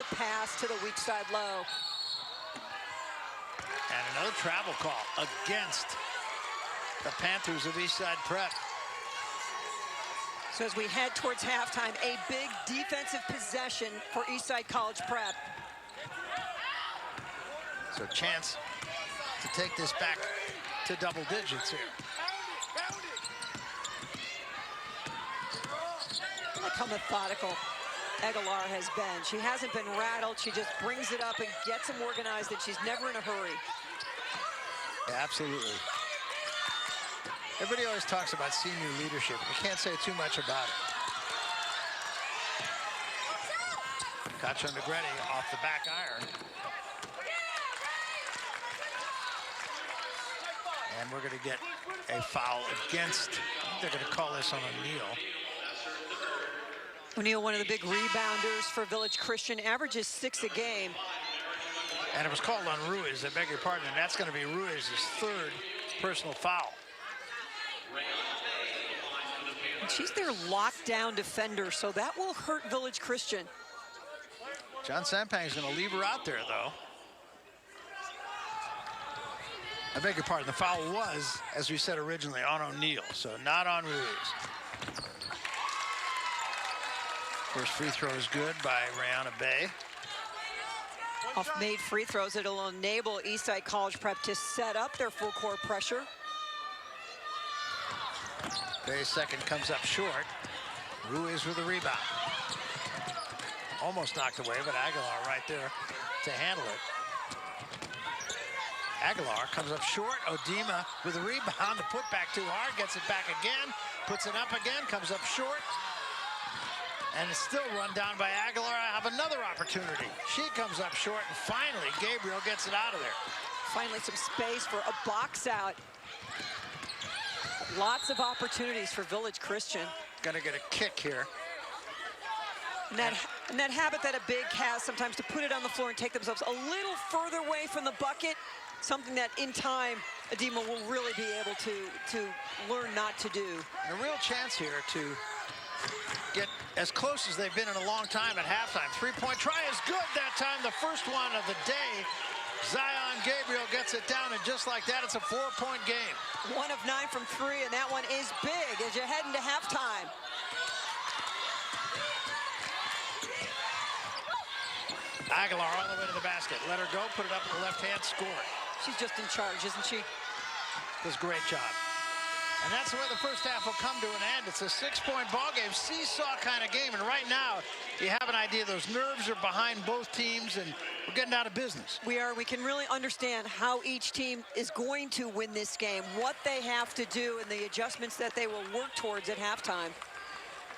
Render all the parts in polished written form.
Pass to the weak side low. And another travel call against the Panthers of Eastside Prep. So as we head towards halftime, a big defensive possession for Eastside College Prep. So a chance to take this back to double digits here. Look how methodical Aguilar has been. She hasn't been rattled. She just brings it up and gets them organized, and she's never in a hurry. Yeah, absolutely. Everybody always talks about senior leadership. You can't say too much about it. Cacio Negretti off the back iron. And we're going to get a foul against, I think they're going to call this on O'Neal. O'Neal, one of the big rebounders for Village Christian, averages 6 a game. And it was called on Ruiz, I beg your pardon, and that's going to be Ruiz's 3rd personal foul. And she's their lockdown defender, so that will hurt Village Christian. John Sampang is going to leave her out there, though. I beg your pardon, the foul was, as we said originally, on O'Neal, so not on Ruiz. First free throw is good by Rihanna Bay. Off made free throws, it'll enable Eastside College Prep to set up their full court pressure. Bay's second comes up short. Ruiz with the rebound. Almost knocked away, but Aguilar right there to handle it. Aguilar comes up short. Odima with the rebound. The put back too hard. Gets it back again. Puts it up again. Comes up short. And it's still run down by Aguilar. I have another opportunity. She comes up short, and finally Gabriel gets it out of there. Finally some space for a box out. Lots of opportunities for Village Christian. Gonna get a kick here. And that habit that a big has sometimes to put it on the floor and take themselves a little further away from the bucket, something that in time Odima will really be able to learn not to do. And a real chance here to get as close as they've been in a long time at halftime. Three-point try is good that time, the first one of the day. Zion Gabriel gets it down, and just like that, it's a 4-point game. 1 of 9 from 3, and that one is big as you head into halftime. Aguilar all the way to the basket. Let her go, put it up with the left hand, score. She's just in charge, isn't she? Does a great job. And that's the way the first half will come to an end. It's a 6-point ball game, seesaw kind of game. And right now, you have an idea those nerves are behind both teams, and we're getting out of business. We are. We can really understand how each team is going to win this game, what they have to do, and the adjustments that they will work towards at halftime.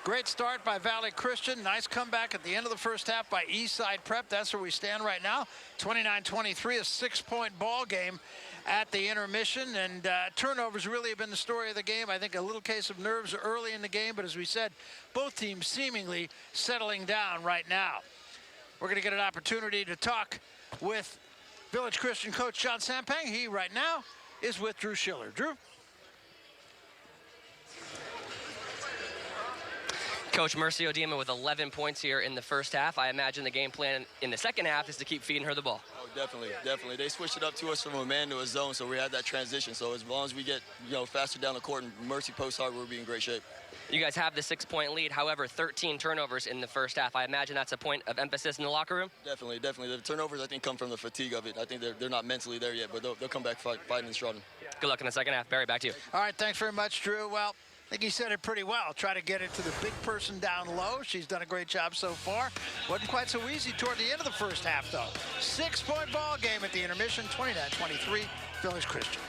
Great start by Valley Christian. Nice comeback at the end of the first half by Eastside Prep. That's where we stand right now. 29-23, a 6-point ball game at the intermission. And turnovers really have been the story of the game. I think a little case of nerves early in the game. But as we said, both teams seemingly settling down right now. We're going to get an opportunity to talk with Village Christian coach John Sampang. He right now is with Drew Schiller. Drew? Coach, Mercy Odima with 11 points here in the first half. I imagine the game plan in the second half is to keep feeding her the ball. Oh, definitely. They switched it up to us from a man to a zone, so we had that transition. So as long as we get, faster down the court and Mercy post hard, we'll be in great shape. You guys have the 6-point lead. However, 13 turnovers in the first half. I imagine that's a point of emphasis in the locker room? Definitely. The turnovers, I think, come from the fatigue of it. I think they're not mentally there yet, but they'll come back fighting and strutting. Good luck in the second half. Barry, back to you. All right, thanks very much, Drew. Well, I think he said it pretty well. Try to get it to the big person down low. She's done a great job so far. Wasn't quite so easy toward the end of the first half, though. 6-point ball game at the intermission, 29-23, Village Christian.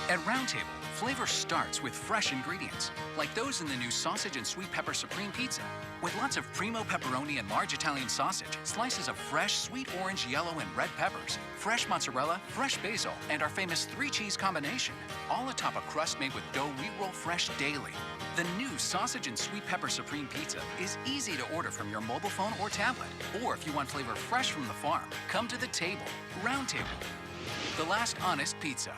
At Round Table, flavor starts with fresh ingredients, like those in the new sausage and sweet pepper supreme pizza. With lots of primo pepperoni and large Italian sausage, slices of fresh sweet orange, yellow, and red peppers, fresh mozzarella, fresh basil, and our famous 3-cheese combination, all atop a crust made with dough we roll fresh daily. The new sausage and sweet pepper supreme pizza is easy to order from your mobile phone or tablet. Or if you want flavor fresh from the farm, come to the table. Round Table. the last honest pizza.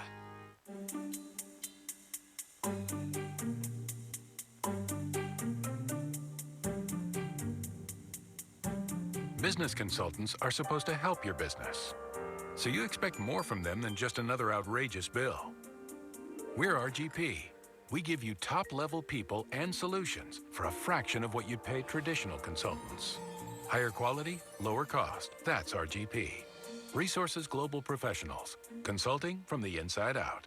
Business consultants are supposed to help your business, so you expect more from them than just another outrageous bill. We're RGP. We give you top-level people and solutions for a fraction of what you'd pay traditional consultants. Higher quality, lower cost. That's RGP. Resources Global Professionals. Consulting from the inside out.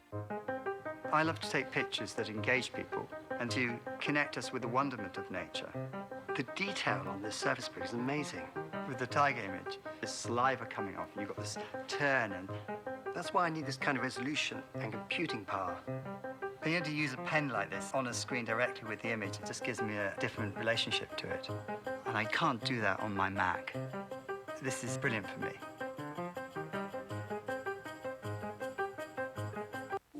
I love to take pictures that engage people and to connect us with the wonderment of nature. The detail on this surface brick is amazing. With the tiger image, there's saliva coming off, and you've got this turn, and that's why I need this kind of resolution and computing power. Being able to use a pen like this on a screen directly with the image, it just gives me a different relationship to it. And I can't do that on my Mac. This is brilliant for me.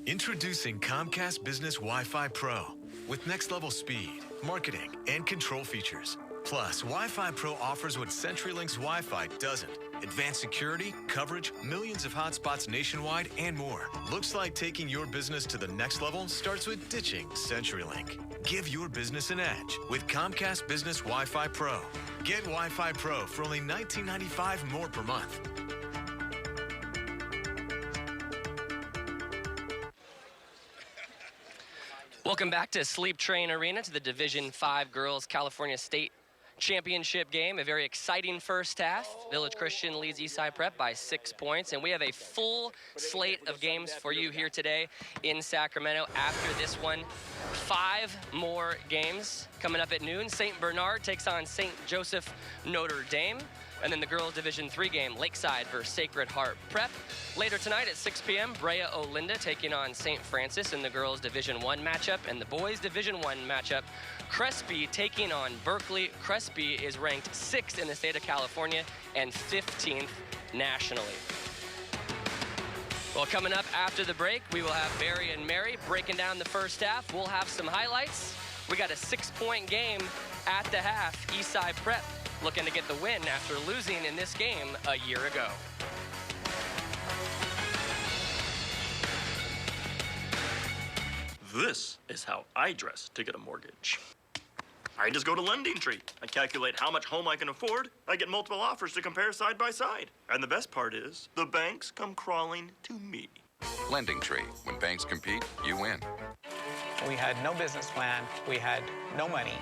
Introducing Comcast Business Wi-Fi Pro with next-level speed, marketing, and control features. Plus, Wi-Fi Pro offers what CenturyLink's Wi-Fi doesn't. Advanced security, coverage, millions of hotspots nationwide, and more. Looks like taking your business to the next level starts with ditching CenturyLink. Give your business an edge with Comcast Business Wi-Fi Pro. Get Wi-Fi Pro for only $19.95 more per month. Welcome back to Sleep Train Arena, to the Division V Girls California State Championship game. A very exciting first half. Village Christian leads Eastside Prep by 6 points, and we have a full slate of games for you here today in Sacramento. After this one, 5 more games coming up at noon. St. Bernard takes on St. Joseph Notre Dame. And then the girls' Division III game, Lakeside versus Sacred Heart Prep. Later tonight at 6 p.m., Brea Olinda taking on St. Francis in the girls' Division I matchup. And the boys' Division I matchup, Crespi taking on Berkeley. Crespi is ranked 6th in the state of California and 15th nationally. Well, coming up after the break, we will have Barry and Mary breaking down the first half. We'll have some highlights. We got a 6-point game at the half. Eastside Prep looking to get the win after losing in this game a year ago. This is how I dress to get a mortgage. I just go to LendingTree. I calculate how much home I can afford. I get multiple offers to compare side by side. And the best part is, the banks come crawling to me. LendingTree. When banks compete, you win. We had no business plan. We had no money.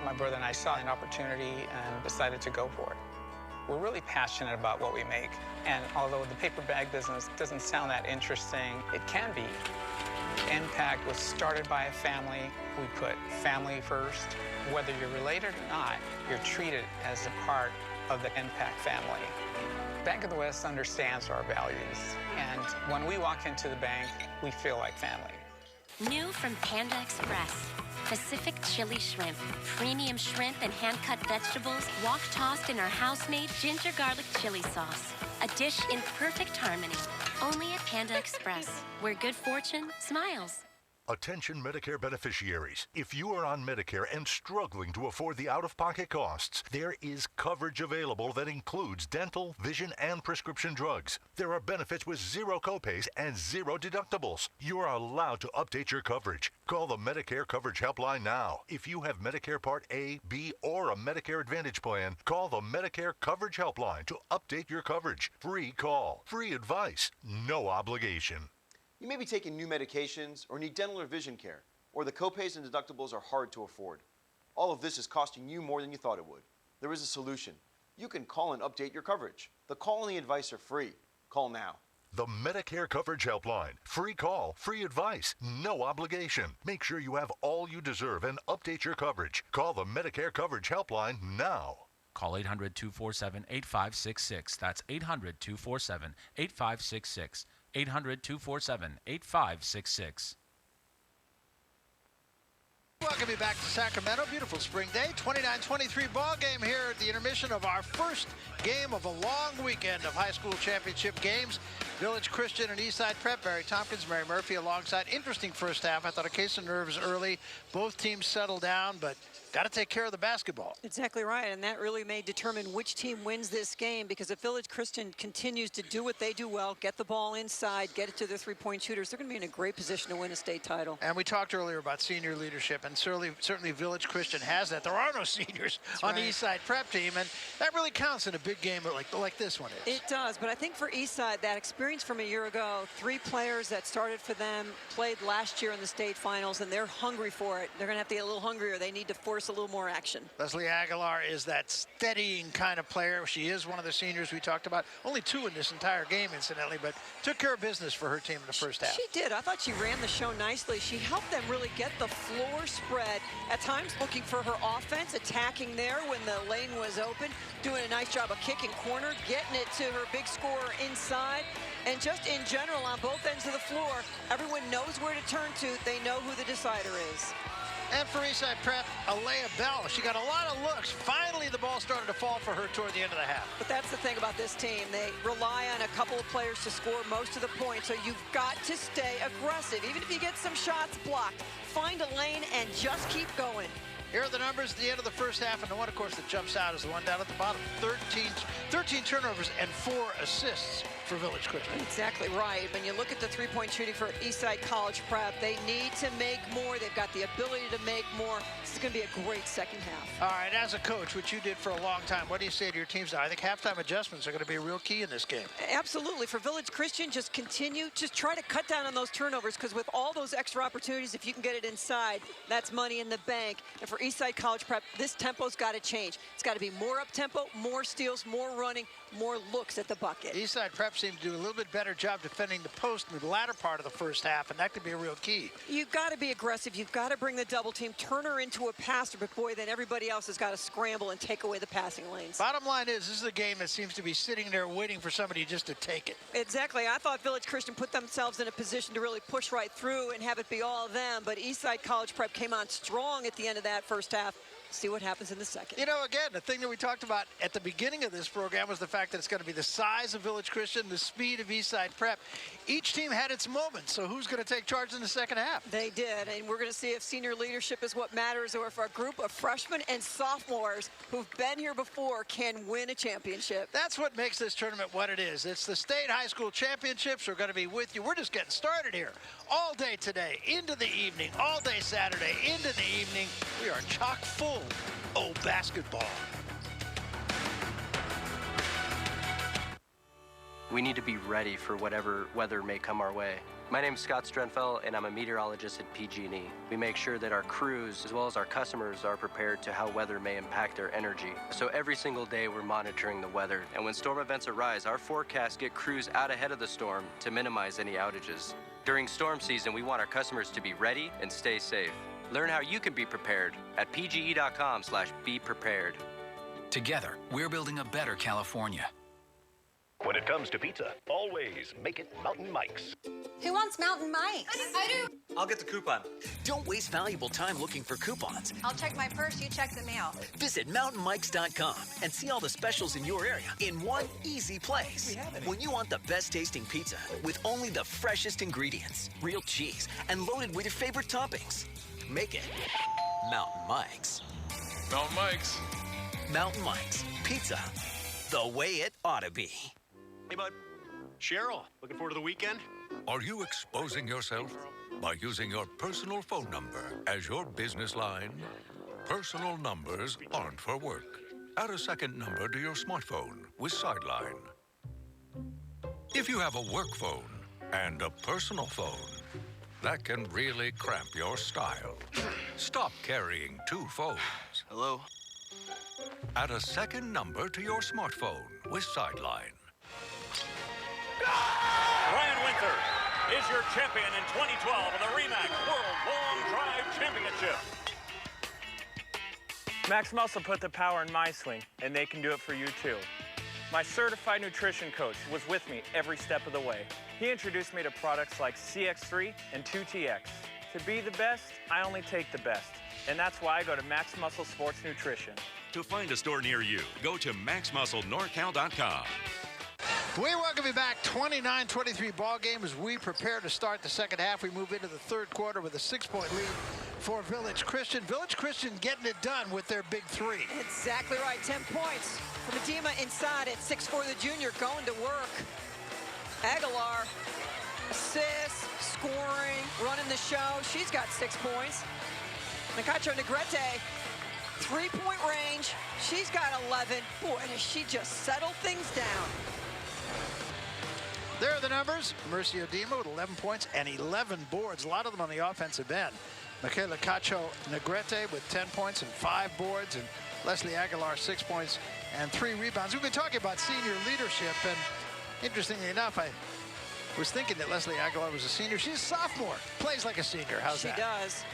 My brother and I saw an opportunity and decided to go for it. We're really passionate about what we make. And although the paper bag business doesn't sound that interesting, it can be. Impact was started by a family. We put family first. Whether you're related or not, you're treated as a part of the Impact family. Bank of the West understands our values. And when we walk into the bank, we feel like family. New from Panda Express. Pacific chili shrimp, premium shrimp and hand-cut vegetables, wok-tossed in our house-made ginger garlic chili sauce. A dish in perfect harmony. Only at Panda Express, where good fortune smiles. Attention Medicare beneficiaries. If you are on Medicare and struggling to afford the out-of-pocket costs, there is coverage available that includes dental, vision, and prescription drugs. There are benefits with 0 copays and 0 deductibles. You are allowed to update your coverage. Call the Medicare Coverage Helpline now. If you have Medicare Part A, B, or a Medicare Advantage plan, call the Medicare Coverage Helpline to update your coverage. Free call, free advice, no obligation. You may be taking new medications or need dental or vision care, or the copays and deductibles are hard to afford. All of this is costing you more than you thought it would. There is a solution. You can call and update your coverage. The call and the advice are free. Call now. The Medicare Coverage Helpline. Free call, free advice, no obligation. Make sure you have all you deserve and update your coverage. Call the Medicare Coverage Helpline now. Call 800-247-8566. That's 800-247-8566. 800-247-8566. Welcome you back to Sacramento. Beautiful spring day. 29-23 ball game here at the intermission of our first game of a long weekend of high school championship games. Village Christian and Eastside Prep. Barry Tompkins, Mary Murphy alongside. Interesting first half. I thought a case of nerves early. Both teams settled down, but got to take care of the basketball. Exactly right, and that really may determine which team wins this game, because if Village Christian continues to do what they do well, get the ball inside, get it to their three-point shooters, they're going to be in a great position to win a state title. And we talked earlier about senior leadership, and certainly Village Christian has that. There are no seniors on the Eastside Prep team, and that really counts in a big game like this one is. It does, but I think for Eastside, that experience from a year ago, 3 players that started for them played last year in the state finals, and they're hungry for it. They're going to have to get a little hungrier. They need to force a little more action. Leslie Aguilar is that steadying kind of player. She is one of the seniors we talked about. Only 2 in this entire game, incidentally, but took care of business for her team in the first half. She did. I thought she ran the show nicely. She helped them really get the floor spread, at times looking for her offense, attacking there when the lane was open, doing a nice job of kicking corner, getting it to her big scorer inside. And just in general, on both ends of the floor, everyone knows where to turn to. They know who the decider is. And for Eastside Prep, Alea Bell, she got a lot of looks. Finally, the ball started to fall for her toward the end of the half. But that's the thing about this team. They rely on a couple of players to score most of the points, so you've got to stay aggressive. Even if you get some shots blocked, find a lane and just keep going. Here are the numbers at the end of the first half, and the one, of course, that jumps out is the one down at the bottom. 13 turnovers and 4 assists for Village Christian. Exactly right. When you look at the three-point shooting for Eastside College Prep, they need to make more. They've got the ability to make more. This is going to be a great second half. All right, as a coach, which you did for a long time, what do you say to your teams now? I think halftime adjustments are going to be a real key in this game. Absolutely. For Village Christian, just try to cut down on those turnovers, because with all those extra opportunities, if you can get it inside, that's money in the bank. And for Eastside College Prep, this tempo's got to change. It's got to be more up-tempo, more steals, more running, more looks at the bucket. Eastside Prep seemed to do a little bit better job defending the post in the latter part of the first half, and that could be a real key. You've got to be aggressive. You've got to bring the double team, turn her into a passer, but boy, then everybody else has got to scramble and take away the passing lanes. Bottom line is, this is a game that seems to be sitting there waiting for somebody just to take it. Exactly. I thought Village Christian put themselves in a position to really push right through and have it be all of them, but Eastside College Prep came on strong at the end of that first half. See what happens in the second. You know, again, the thing that we talked about at the beginning of this program was the fact that it's going to be the size of Village Christian, the speed of Eastside Prep. Each team had its moments, so who's going to take charge in the second half? They did, and we're going to see if senior leadership is what matters, or if a group of freshmen and sophomores who've been here before can win a championship. That's what makes this tournament what it is. It's the state high school championships. We're going to be with you. We're just getting started here. All day today, into the evening, all day Saturday, into the evening. We are chock full of basketball. We need to be ready for whatever weather may come our way. My name is Scott Strenfeld, and I'm a meteorologist at PG&E. We make sure that our crews, as well as our customers, are prepared to how weather may impact their energy. So every single day, we're monitoring the weather. And when storm events arise, our forecasts get crews out ahead of the storm to minimize any outages. During storm season, we want our customers to be ready and stay safe. Learn how you can be prepared at pge.com/beprepared. Together, we're building a better California. When it comes to pizza, always make it Mountain Mike's. Who wants Mountain Mike's? I do. I'll get the coupon. Don't waste valuable time looking for coupons. I'll check my purse, you check the mail. Visit mountainmikes.com and see all the specials in your area in one easy place. When you want the best tasting pizza with only the freshest ingredients, real cheese, and loaded with your favorite toppings, make it Mountain Mike's. Mountain Mike's. Mountain Mike's. Pizza the way it ought to be. Hey, bud. Cheryl, looking forward to the weekend? Are you exposing yourself by using your personal phone number as your business line? Personal numbers aren't for work. Add a second number to your smartphone with Sideline. If you have a work phone and a personal phone, that can really cramp your style. Stop carrying 2 phones. Hello? Add a second number to your smartphone with Sideline. Ryan Winther is your champion in 2012 in the RE/MAX World Long Drive Championship. Max Muscle put the power in my swing, and they can do it for you too. My certified nutrition coach was with me every step of the way. He introduced me to products like CX3 and 2TX. To be the best, I only take the best. And that's why I go to Max Muscle Sports Nutrition. To find a store near you, go to maxmusclenorcal.com. We welcome you back. 29-23 ball game as we prepare to start the second half. We move into the third quarter with a 6-point lead for Village Christian. Village Christian getting it done with their big three. Exactly right. 10 points from Adema inside at 6'4", the junior, going to work. Aguilar, assists, scoring, running the show. She's got 6 points. Nakacho Negrete, 3-point range. She's got 11. Boy, does she just settle things down. There are the numbers. Mercy Adema with 11 points and 11 boards. A lot of them on the offensive end. Michaela Cacho Negrete with 10 points and 5 boards. And Leslie Aguilar, 6 points and 3 rebounds. We've been talking about senior leadership. And interestingly enough, I was thinking that Leslie Aguilar was a senior. She's a sophomore. Plays like a senior. How's that? She does.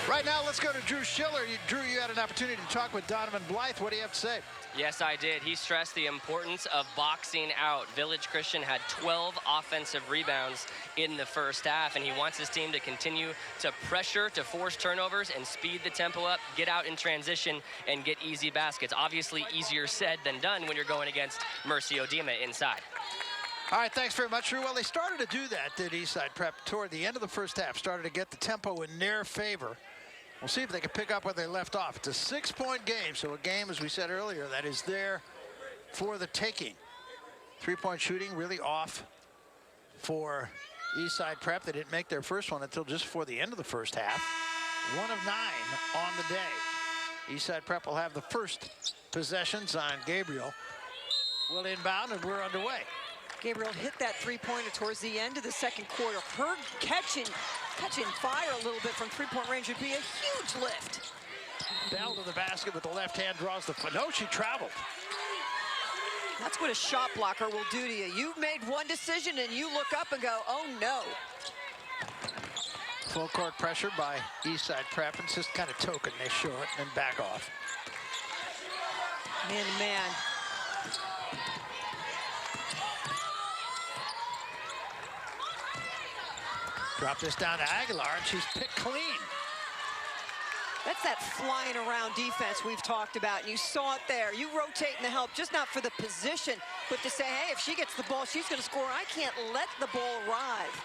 Right now, let's go to Drew Schiller. Drew, you had an opportunity to talk with Donovan Blythe. What do you have to say? Yes, I did. He stressed the importance of boxing out. Village Christian had 12 offensive rebounds in the first half, and he wants his team to continue to pressure, to force turnovers, and speed the tempo up, get out in transition, and get easy baskets. Obviously, easier said than done when you're going against Mercy Adema inside. All right, thanks very much, Drew. Well, they started to do that, did Eastside Prep, toward the end of the first half. Started to get the tempo in their favor. We'll see if they can pick up where they left off. It's a 6-point game, so a game, as we said earlier, that is there for the taking. 3-point shooting really off for Eastside Prep. They didn't make their first one until just before the end of the first half. 1 of 9 on the day. Eastside Prep will have the first possessions on Gabriel. We'll inbound, and we're underway. Gabriel hit that 3-pointer towards the end of the second quarter. Her catching fire a little bit from 3-point range would be a huge lift. Bell to the basket with the left hand, draws the foot. No, she traveled. That's what a shot blocker will do to you. You've made one decision and you look up and go, oh no. Full court pressure by Eastside Prep. It's just kind of token. They show it and then back off. Man to man. Drop this down to Aguilar, and she's picked clean. That's that flying around defense we've talked about. You saw it there. You rotate in the help, just not for the position, but to say, hey, if she gets the ball, she's going to score. I can't let the ball arrive.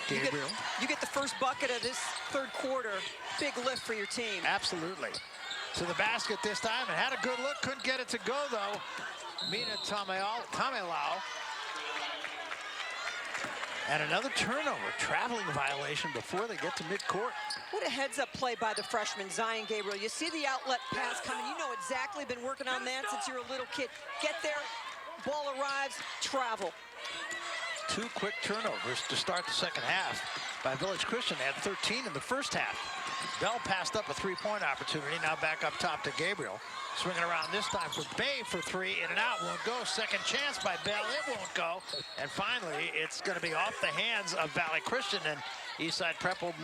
Gabriel. You get the first bucket of this third quarter. Big lift for your team. Absolutely. To the basket this time, and had a good look. Couldn't get it to go, though. Mina Tamelau. And another turnover, traveling violation before they get to midcourt. What a heads-up play by the freshman, Zion Gabriel. You see the outlet pass coming. You know exactly, been working on that since you're a little kid. Get there, ball arrives, travel. 2 quick turnovers to start the second half by Village Christian. They had 13 in the first half. Bell passed up a 3-point opportunity. Now back up top to Gabriel. Swinging around this time for Bay for 3. In and out, won't go. Second chance by Bell. It won't go. And finally, it's going to be off the hands of Valley Christian. And Eastside Prep will